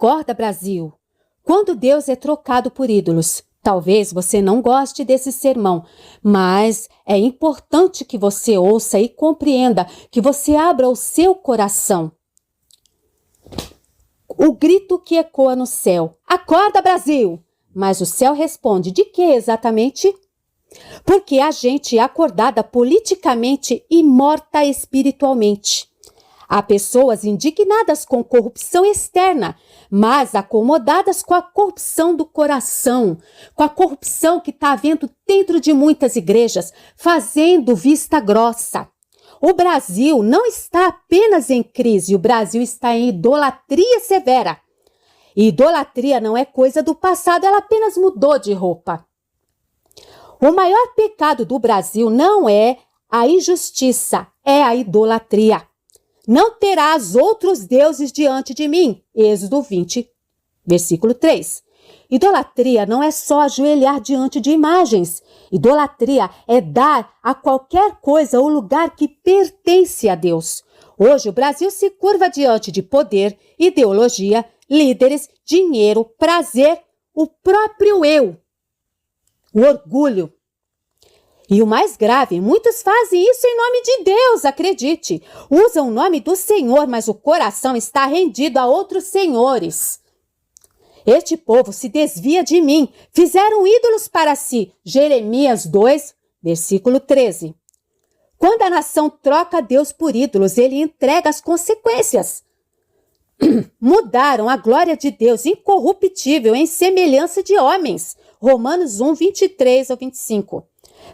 Acorda, Brasil! Quando Deus é trocado por ídolos, talvez você não goste desse sermão, mas é importante que você ouça e compreenda, que você abra o seu coração. O grito que ecoa no céu: acorda, Brasil! Mas o céu responde: de que exatamente? Porque há gente acordada politicamente e morta espiritualmente. Há pessoas indignadas com corrupção externa, mas acomodadas com a corrupção do coração, com a corrupção que está havendo dentro de muitas igrejas, fazendo vista grossa. O Brasil não está apenas em crise, o Brasil está em idolatria severa. E idolatria não é coisa do passado, ela apenas mudou de roupa. O maior pecado do Brasil não é a injustiça, é a idolatria. Não terás outros deuses diante de mim. Êxodo 20, versículo 3. Idolatria não é só ajoelhar diante de imagens. Idolatria é dar a qualquer coisa o lugar que pertence a Deus. Hoje o Brasil se curva diante de poder, ideologia, líderes, dinheiro, prazer, o próprio eu, o orgulho. E o mais grave, muitos fazem isso em nome de Deus, acredite. Usam o nome do Senhor, mas o coração está rendido a outros senhores. Este povo se desvia de mim, fizeram ídolos para si. Jeremias 2, versículo 13. Quando a nação troca Deus por ídolos, ele entrega as consequências. Mudaram a glória de Deus incorruptível em semelhança de homens. Romanos 1, 23 ao 25.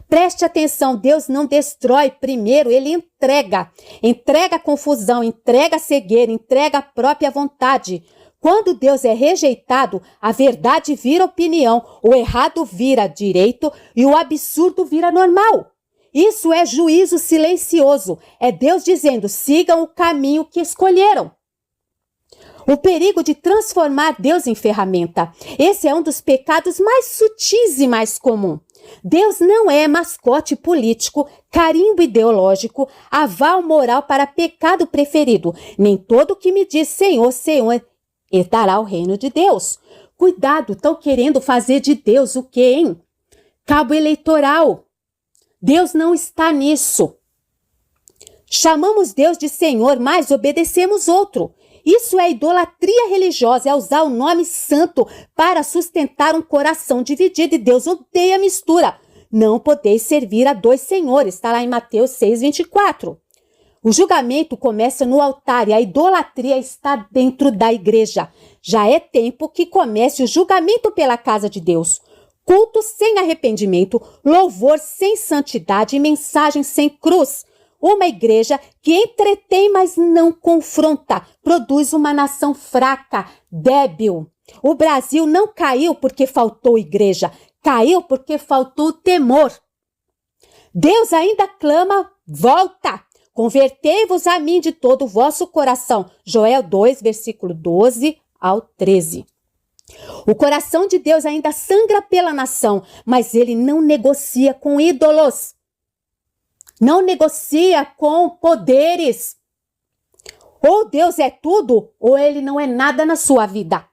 Preste atenção, Deus não destrói, primeiro ele entrega. Entrega a confusão, entrega a cegueira, entrega a própria vontade. Quando Deus é rejeitado, a verdade vira opinião, o errado vira direito e o absurdo vira normal. Isso é juízo silencioso, é Deus dizendo, sigam o caminho que escolheram. O perigo de transformar Deus em ferramenta. Esse é um dos pecados mais sutis e mais comum. Deus não é mascote político, carimbo ideológico, aval moral para pecado preferido. Nem todo que me diz Senhor, Senhor, herdará o reino de Deus. Cuidado, estão querendo fazer de Deus o quê, hein? Cabo eleitoral. Deus não está nisso. Chamamos Deus de Senhor, mas obedecemos outro. Isso é idolatria religiosa, é usar o nome santo para sustentar um coração dividido, e Deus odeia a mistura. Não podeis servir a dois senhores, está lá em Mateus 6, 24. O julgamento começa no altar e a idolatria está dentro da igreja. Já é tempo que comece o julgamento pela casa de Deus. Culto sem arrependimento, louvor sem santidade e mensagem sem cruz. Uma igreja que entretém, mas não confronta, produz uma nação fraca, débil. O Brasil não caiu porque faltou igreja, caiu porque faltou temor. Deus ainda clama, volta, convertei-vos a mim de todo o vosso coração. Joel 2, versículo 12 ao 13. O coração de Deus ainda sangra pela nação, mas ele não negocia com ídolos. Não negocia com poderes. Ou Deus é tudo, ou ele não é nada na sua vida.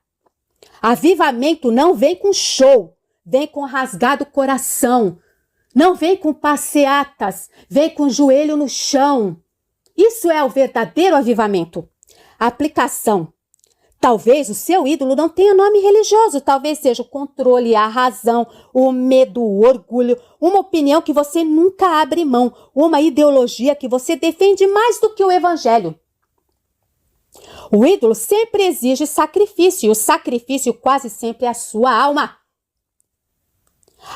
Avivamento não vem com show, vem com rasgado coração. Não vem com passeatas, vem com joelho no chão. Isso é o verdadeiro avivamento. Aplicação. Talvez o seu ídolo não tenha nome religioso, talvez seja o controle, a razão, o medo, o orgulho, uma opinião que você nunca abre mão, uma ideologia que você defende mais do que o evangelho. O ídolo sempre exige sacrifício, e o sacrifício quase sempre é a sua alma.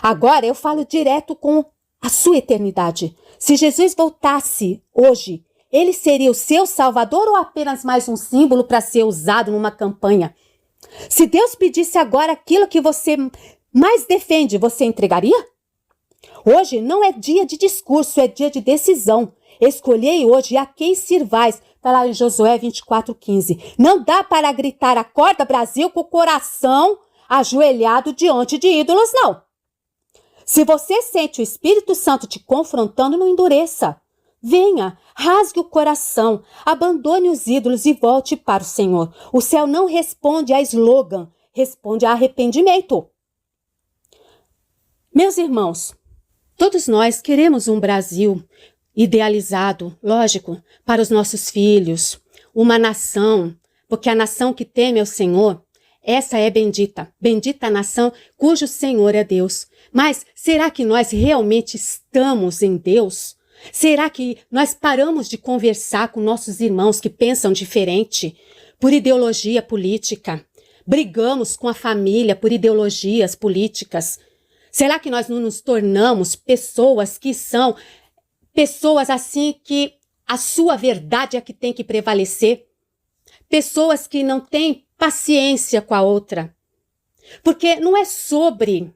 Agora eu falo direto com a sua eternidade. Se Jesus voltasse hoje, ele seria o seu salvador ou apenas mais um símbolo para ser usado numa campanha? Se Deus pedisse agora aquilo que você mais defende, você entregaria? Hoje não é dia de discurso, é dia de decisão. Escolhei hoje a quem sirvais. Está lá em Josué 24:15. Não dá para gritar, acorda Brasil, com o coração ajoelhado diante de ídolos, não. Se você sente o Espírito Santo te confrontando, não endureça. Venha, rasgue o coração, abandone os ídolos e volte para o Senhor. O céu não responde a slogan, responde a arrependimento. Meus irmãos, todos nós queremos um Brasil idealizado, lógico, para os nossos filhos, uma nação, porque a nação que teme ao Senhor, essa é bendita. Bendita a nação cujo Senhor é Deus. Mas será que nós realmente estamos em Deus? Será que nós paramos de conversar com nossos irmãos que pensam diferente por ideologia política? Brigamos com a família por ideologias políticas? Será que nós não nos tornamos pessoas que são pessoas assim que a sua verdade é que tem que prevalecer? Pessoas que não têm paciência com a outra? Porque não é sobre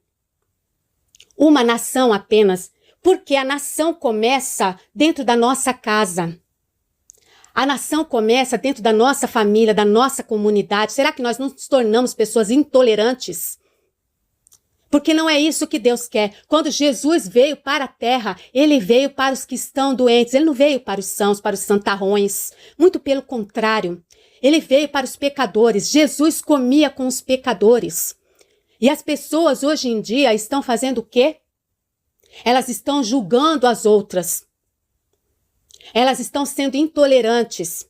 uma nação apenas, porque a nação começa dentro da nossa casa. A nação começa dentro da nossa família, da nossa comunidade. Será que nós não nos tornamos pessoas intolerantes? Porque não é isso que Deus quer. Quando Jesus veio para a terra, ele veio para os que estão doentes. Ele não veio para os sãos, para os santarrões. Muito pelo contrário. Ele veio para os pecadores. Jesus comia com os pecadores. E as pessoas hoje em dia estão fazendo o quê? Elas estão julgando as outras. Elas estão sendo intolerantes.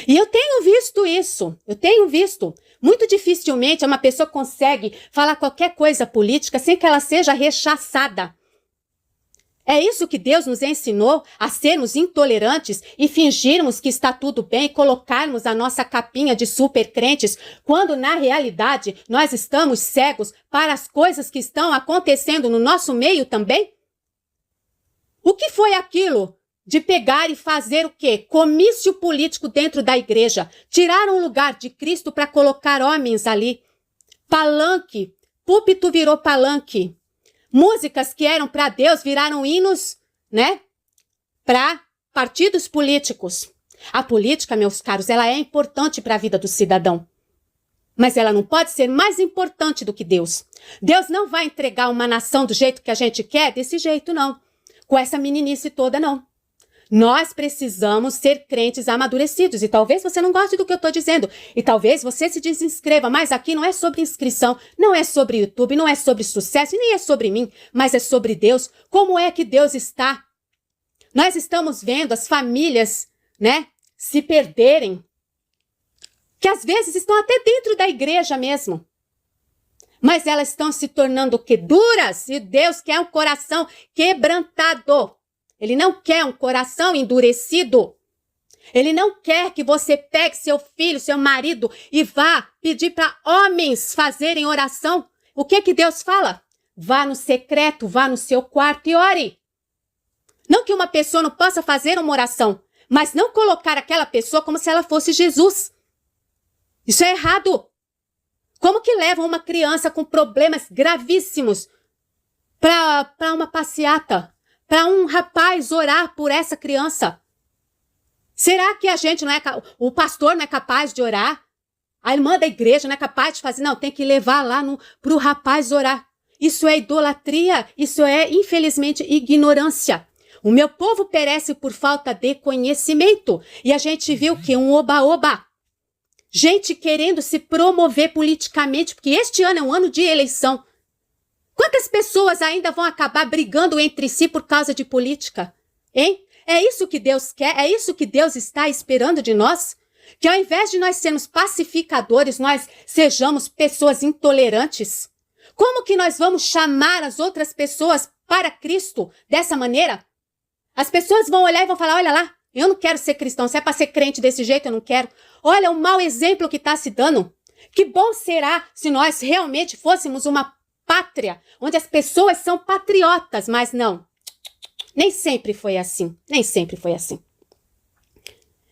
E eu tenho visto isso. Eu tenho visto. Muito dificilmente uma pessoa consegue falar qualquer coisa política sem que ela seja rechaçada. É isso que Deus nos ensinou, a sermos intolerantes e fingirmos que está tudo bem e colocarmos a nossa capinha de super crentes, quando na realidade nós estamos cegos para as coisas que estão acontecendo no nosso meio também? O que foi aquilo de pegar e fazer o quê? Comício político dentro da igreja, tirar um lugar de Cristo para colocar homens ali. Palanque, púlpito virou palanque. Músicas que eram para Deus viraram hinos, né? Para partidos políticos. A política, meus caros, ela é importante para a vida do cidadão. Mas ela não pode ser mais importante do que Deus. Deus não vai entregar uma nação do jeito que a gente quer, desse jeito não. Com essa meninice toda, não. Nós precisamos ser crentes amadurecidos. E talvez você não goste do que eu estou dizendo. E talvez você se desinscreva. Mas aqui não é sobre inscrição, não é sobre YouTube, não é sobre sucesso, e nem é sobre mim, mas é sobre Deus. Como é que Deus está? Nós estamos vendo as famílias, né, se perderem. Que às vezes estão até dentro da igreja mesmo. Mas elas estão se tornando o quê? Duras. E Deus quer um coração quebrantado. Ele não quer um coração endurecido. Ele não quer que você pegue seu filho, seu marido e vá pedir para homens fazerem oração. O que Deus fala? Vá no secreto, vá no seu quarto e ore. Não que uma pessoa não possa fazer uma oração, mas não colocar aquela pessoa como se ela fosse Jesus. Isso é errado. Como que levam uma criança com problemas gravíssimos para uma passeata? Para um rapaz orar por essa criança? Será que a gente não é, o pastor não é capaz de orar? A irmã da igreja não é capaz de fazer? Não, tem que levar lá para o rapaz orar. Isso é idolatria, isso é, infelizmente, ignorância. O meu povo perece por falta de conhecimento. E a gente viu que um oba-oba. Gente querendo se promover politicamente, porque este ano é um ano de eleição. Quantas pessoas ainda vão acabar brigando entre si por causa de política? Hein? É isso que Deus quer? É isso que Deus está esperando de nós? Que ao invés de nós sermos pacificadores, nós sejamos pessoas intolerantes? Como que nós vamos chamar as outras pessoas para Cristo dessa maneira? As pessoas vão olhar e vão falar, olha lá, eu não quero ser cristão, se é para ser crente desse jeito, eu não quero. Olha o mau exemplo que está se dando. Que bom será se nós realmente fôssemos uma pátria, onde as pessoas são patriotas, mas não. Nem sempre foi assim. Nem sempre foi assim.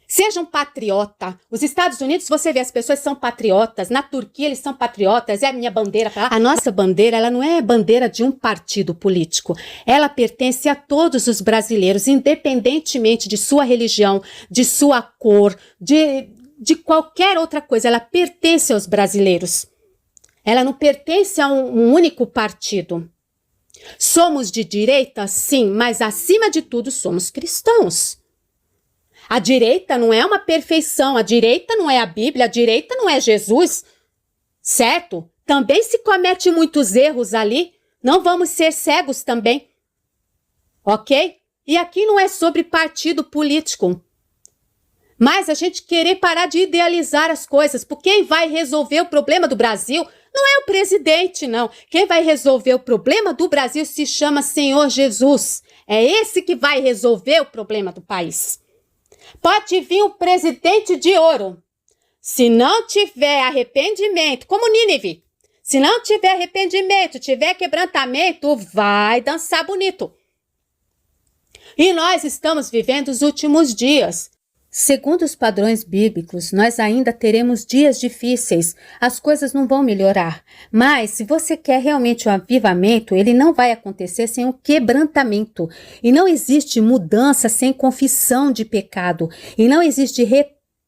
Seja um patriota. Os Estados Unidos, você vê, as pessoas são patriotas. Na Turquia, eles são patriotas. É a minha bandeira. A nossa bandeira, ela não é bandeira de um partido político. Ela pertence a todos os brasileiros, independentemente de sua religião, de sua cor, de qualquer outra coisa. Ela pertence aos brasileiros. Ela não pertence a um único partido. Somos de direita, sim, mas acima de tudo somos cristãos. A direita não é uma perfeição, a direita não é a Bíblia, a direita não é Jesus, certo? Também se comete muitos erros ali, não vamos ser cegos também, ok? E aqui não é sobre partido político, mas a gente querer parar de idealizar as coisas, porque quem vai resolver o problema do Brasil não é o presidente, não. Quem vai resolver o problema do Brasil se chama Senhor Jesus. É esse que vai resolver o problema do país. Pode vir o presidente de ouro. Se não tiver arrependimento, como Nínive, se não tiver arrependimento, tiver quebrantamento, vai dançar bonito. E nós estamos vivendo os últimos dias. Segundo os padrões bíblicos, nós ainda teremos dias difíceis, as coisas não vão melhorar. Mas se você quer realmente um avivamento, ele não vai acontecer sem o quebrantamento. E não existe mudança sem confissão de pecado. E não existe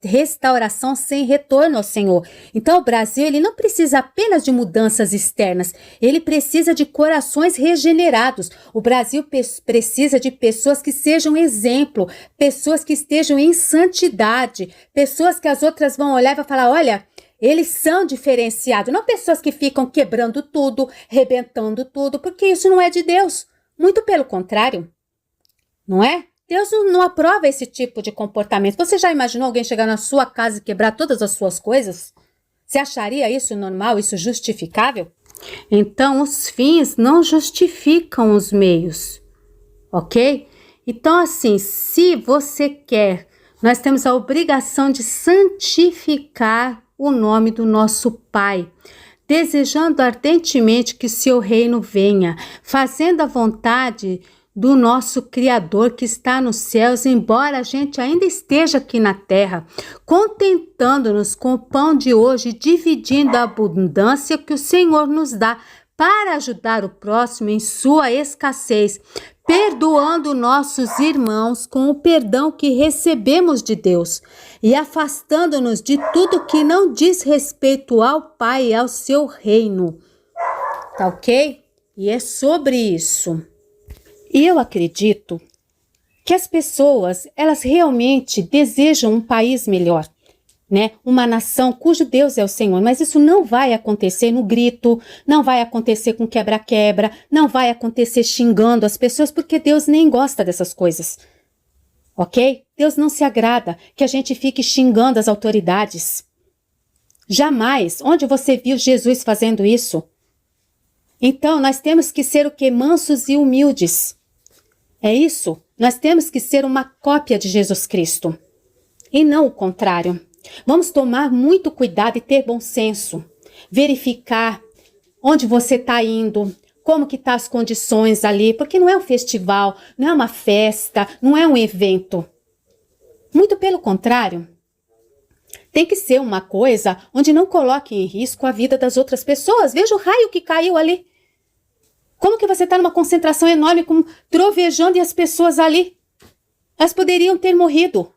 restauração sem retorno ao Senhor. Então o Brasil ele não precisa apenas de mudanças externas, ele precisa de corações regenerados. O Brasil precisa de pessoas que sejam exemplo, pessoas que estejam em santidade, pessoas que as outras vão olhar e vão falar, olha, eles são diferenciados, não pessoas que ficam quebrando tudo, rebentando tudo, porque isso não é de Deus, muito pelo contrário, não é? Deus não aprova esse tipo de comportamento. Você já imaginou alguém chegar na sua casa e quebrar todas as suas coisas? Você acharia isso normal, isso justificável? Então, os fins não justificam os meios, ok? Então, assim, se você quer, nós temos a obrigação de santificar o nome do nosso Pai, desejando ardentemente que o seu reino venha, fazendo a vontade do nosso Criador que está nos céus, embora a gente ainda esteja aqui na terra, contentando-nos com o pão de hoje, dividindo a abundância que o Senhor nos dá para ajudar o próximo em sua escassez, perdoando nossos irmãos com o perdão que recebemos de Deus e afastando-nos de tudo que não diz respeito ao Pai e ao seu reino. Tá ok? E é sobre isso. E eu acredito que as pessoas, elas realmente desejam um país melhor, né? Uma nação cujo Deus é o Senhor, mas isso não vai acontecer no grito, não vai acontecer com quebra-quebra, não vai acontecer xingando as pessoas, porque Deus nem gosta dessas coisas, ok? Deus não se agrada que a gente fique xingando as autoridades. Jamais. Onde você viu Jesus fazendo isso? Então, nós temos que ser o quê? Mansos e humildes. É isso? Nós temos que ser uma cópia de Jesus Cristo. E não o contrário. Vamos tomar muito cuidado e ter bom senso. Verificar onde você está indo, como que estão as condições ali, porque não é um festival, não é uma festa, não é um evento. Muito pelo contrário. Tem que ser uma coisa onde não coloque em risco a vida das outras pessoas. Veja o raio que caiu ali. Como que você está numa concentração enorme, trovejando e as pessoas ali? Elas poderiam ter morrido.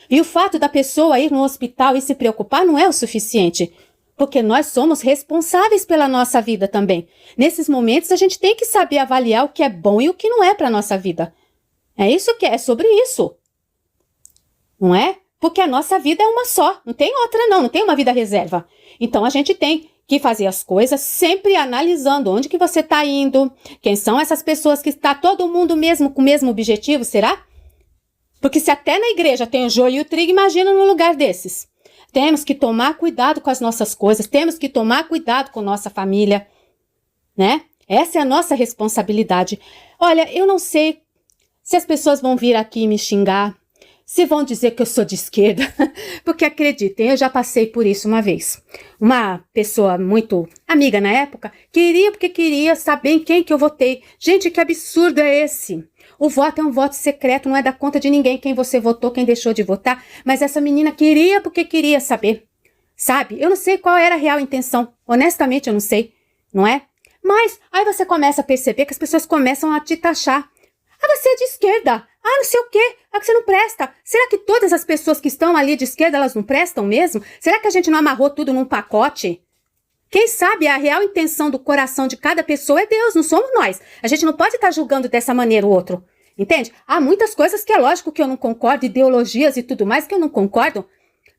E o fato da pessoa ir no hospital e se preocupar não é o suficiente, porque nós somos responsáveis pela nossa vida também. Nesses momentos a gente tem que saber avaliar o que é bom e o que não é para a nossa vida. É isso que é sobre isso. Não é? Porque a nossa vida é uma só, não tem outra não tem uma vida reserva. Então a gente tem que fazer as coisas sempre analisando onde que você está indo, quem são essas pessoas que está todo mundo mesmo com o mesmo objetivo, será? Porque se até na igreja tem o joio e o trigo, imagina num lugar desses. Temos que tomar cuidado com as nossas coisas, temos que tomar cuidado com nossa família, né? Essa é a nossa responsabilidade. Olha, eu não sei se as pessoas vão vir aqui me xingar, se vão dizer que eu sou de esquerda, porque acreditem, eu já passei por isso uma vez. Uma pessoa muito amiga na época, queria saber em quem que eu votei. Gente, que absurdo é esse? O voto é um voto secreto, não é da conta de ninguém quem você votou, quem deixou de votar, mas essa menina queria porque queria saber, sabe? Eu não sei qual era a real intenção, honestamente eu não sei, não é? Mas aí você começa a perceber que as pessoas começam a te taxar. Ah, você é de esquerda. Ah, não sei o quê. Ah, que você não presta. Será que todas as pessoas que estão ali de esquerda, elas não prestam mesmo? Será que a gente não amarrou tudo num pacote? Quem sabe a real intenção do coração de cada pessoa é Deus, não somos nós. A gente não pode estar julgando dessa maneira o outro, entende? Há muitas coisas que é lógico que eu não concordo, ideologias e tudo mais que eu não concordo,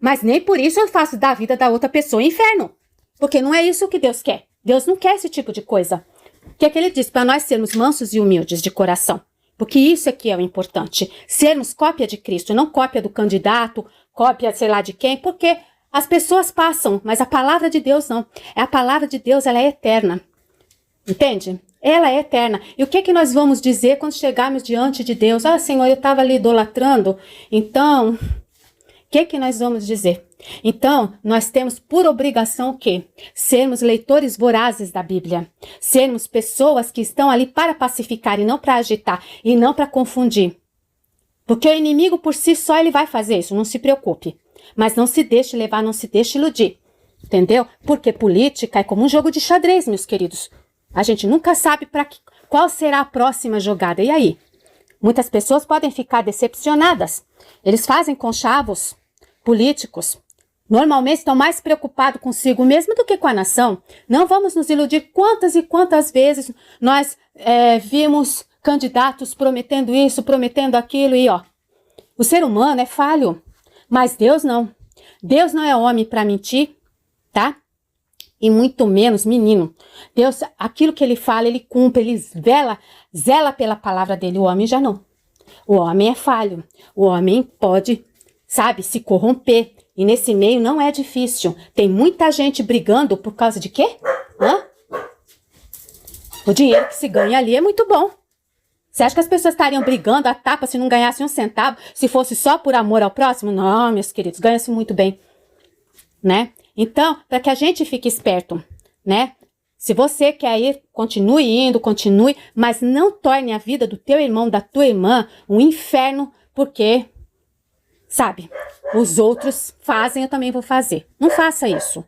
mas nem por isso eu faço da vida da outra pessoa inferno, porque não é isso que Deus quer. Deus não quer esse tipo de coisa. O que é que ele diz? Para nós sermos mansos e humildes de coração, porque isso aqui é o importante, sermos cópia de Cristo, não cópia do candidato, cópia sei lá de quem, porque as pessoas passam, mas a palavra de Deus não. A palavra de Deus, ela é eterna. Entende? Ela é eterna. E o que é que nós vamos dizer quando chegarmos diante de Deus? Ah, Senhor, eu estava ali idolatrando. Então, o que é que nós vamos dizer? Então, nós temos por obrigação o quê? Sermos leitores vorazes da Bíblia. Sermos pessoas que estão ali para pacificar e não para agitar e não para confundir. Porque o inimigo por si só ele vai fazer isso, não se preocupe. Mas não se deixe levar, não se deixe iludir, entendeu? Porque política é como um jogo de xadrez, meus queridos. A gente nunca sabe qual será a próxima jogada. E aí? Muitas pessoas podem ficar decepcionadas. Eles fazem conchavos políticos. Normalmente estão mais preocupados consigo mesmo do que com a nação. Não vamos nos iludir quantas e quantas vezes nós vimos candidatos prometendo isso, prometendo aquilo e ó. O ser humano é falho. Mas Deus não. Deus não é homem para mentir, tá? E muito menos menino. Deus, aquilo que ele fala, ele cumpre, ele zela pela palavra dele. O homem já não. O homem é falho. O homem pode, sabe, se corromper. E nesse meio não é difícil. Tem muita gente brigando por causa de quê? O dinheiro que se ganha ali é muito bom. Você acha que as pessoas estariam brigando a tapa se não ganhassem um centavo, se fosse só por amor ao próximo? Não, meus queridos, ganha-se muito bem, né? Então, para que a gente fique esperto, né? Se você quer ir, continue indo, continue, mas não torne a vida do teu irmão, da tua irmã, um inferno, porque, sabe, os outros fazem, eu também vou fazer. Não faça isso,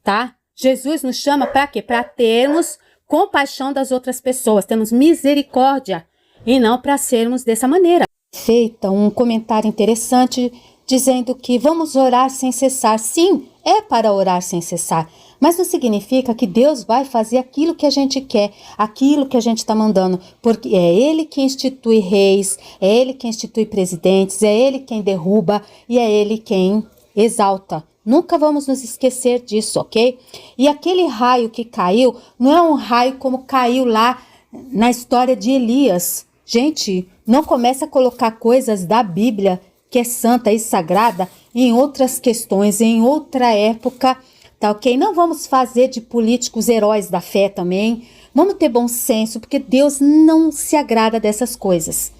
tá? Jesus nos chama para quê? Para termos compaixão das outras pessoas, temos misericórdia. E não para sermos dessa maneira. Feita um comentário interessante dizendo que vamos orar sem cessar. Sim, é para orar sem cessar. Mas não significa que Deus vai fazer aquilo que a gente quer, aquilo que a gente está mandando. Porque é Ele que institui reis, é Ele que institui presidentes, é Ele quem derruba e é Ele quem exalta. Nunca vamos nos esquecer disso, ok? E aquele raio que caiu, não é um raio como caiu lá na história de Elias. Gente, não comece a colocar coisas da Bíblia, que é santa e sagrada, em outras questões, em outra época, tá ok? Não vamos fazer de políticos heróis da fé também. Vamos ter bom senso, porque Deus não se agrada dessas coisas.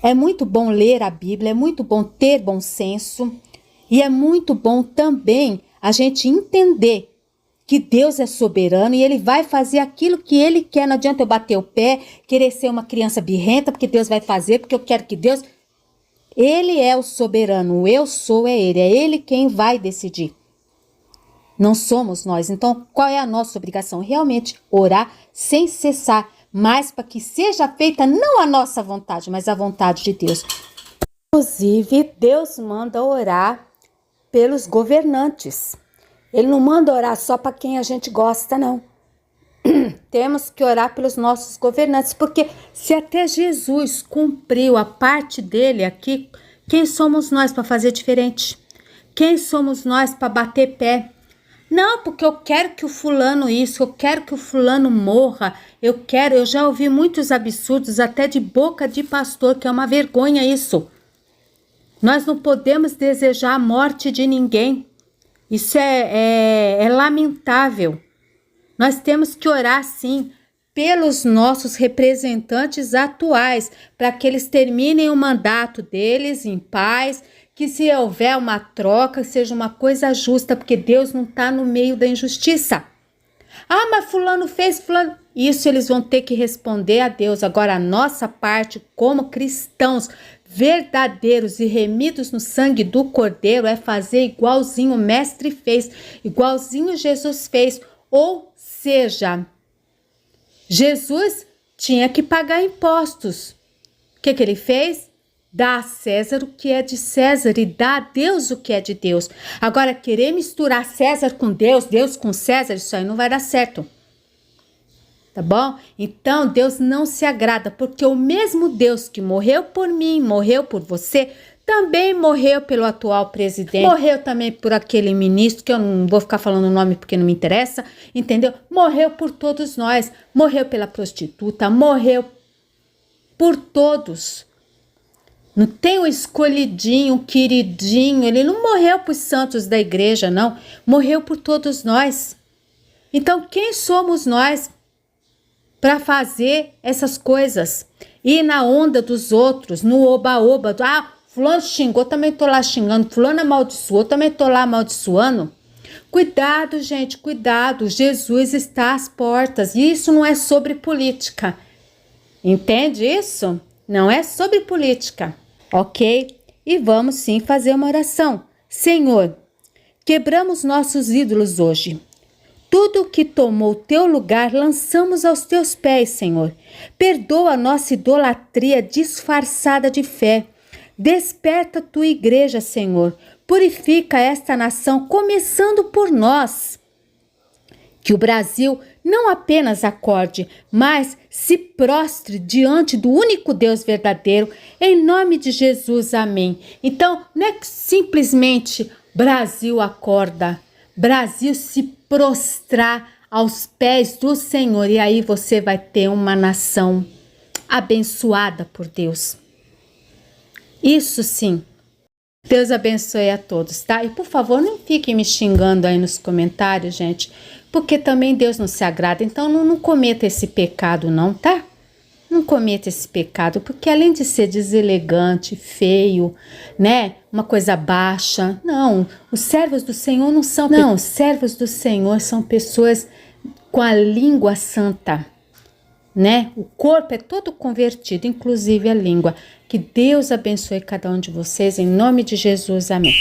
É muito bom ler a Bíblia, é muito bom ter bom senso, e é muito bom também a gente entender que Deus é soberano e Ele vai fazer aquilo que Ele quer. Não adianta eu bater o pé, querer ser uma criança birrenta, porque Deus vai fazer, porque eu quero que Deus... Ele é o soberano, o eu sou é Ele quem vai decidir. Não somos nós. Então, qual é a nossa obrigação? Realmente orar sem cessar, mas para que seja feita não a nossa vontade, mas a vontade de Deus. Inclusive, Deus manda orar pelos governantes. Ele não manda orar só para quem a gente gosta, não. Temos que orar pelos nossos governantes, porque se até Jesus cumpriu a parte dele aqui, quem somos nós para fazer diferente? Quem somos nós para bater pé? Não, porque eu quero que o fulano isso, eu quero que o fulano morra, eu já ouvi muitos absurdos, até de boca de pastor, que é uma vergonha isso. Nós não podemos desejar a morte de ninguém. Isso é lamentável. Nós temos que orar, sim, pelos nossos representantes atuais, para que eles terminem o mandato deles em paz, que se houver uma troca, seja uma coisa justa, porque Deus não está no meio da injustiça. Ah, mas fulano fez, fulano... Isso eles vão ter que responder a Deus. Agora, a nossa parte como cristãos verdadeiros e remidos no sangue do Cordeiro é fazer igualzinho o Mestre fez, igualzinho Jesus fez. Ou seja, Jesus tinha que pagar impostos. O que ele fez? Dá a César o que é de César e dá a Deus o que é de Deus. Agora, querer misturar César com Deus, Deus com César, isso aí não vai dar certo. Tá bom? Então, Deus não se agrada, porque o mesmo Deus que morreu por mim, morreu por você, também morreu pelo atual presidente, morreu também por aquele ministro, que eu não vou ficar falando o nome porque não me interessa, entendeu? Morreu por todos nós, morreu pela prostituta, morreu por todos. Não tem o escolhidinho, o queridinho, ele não morreu por santos da igreja, não. Morreu por todos nós. Então, quem somos nós para fazer essas coisas? Ir na onda dos outros, no oba-oba. Fulano xingou, também tô lá xingando. Fulano amaldiçoou, também tô lá amaldiçoando. Cuidado, gente, cuidado. Jesus está às portas. E isso não é sobre política. Entende isso? Não é sobre política, ok? E vamos sim fazer uma oração. Senhor, quebramos nossos ídolos hoje. Tudo que tomou teu lugar lançamos aos teus pés, Senhor. Perdoa a nossa idolatria disfarçada de fé. Desperta tua igreja, Senhor. Purifica esta nação, começando por nós. Que o Brasil não apenas acorde, mas se prostre diante do único Deus verdadeiro, em nome de Jesus, amém. Então, não é que simplesmente Brasil acorda, Brasil se prostrar aos pés do Senhor, e aí você vai ter uma nação abençoada por Deus. Isso sim. Deus abençoe a todos, tá? E por favor, não fiquem me xingando aí nos comentários, gente, porque também Deus não se agrada. Então não cometa esse pecado não, tá? Não cometa esse pecado, porque além de ser deselegante, feio, né? Uma coisa baixa. Não, os servos do Senhor não são... Não, os servos do Senhor são pessoas com a língua santa, né? O corpo é todo convertido, inclusive a língua. Que Deus abençoe cada um de vocês, em nome de Jesus, amém.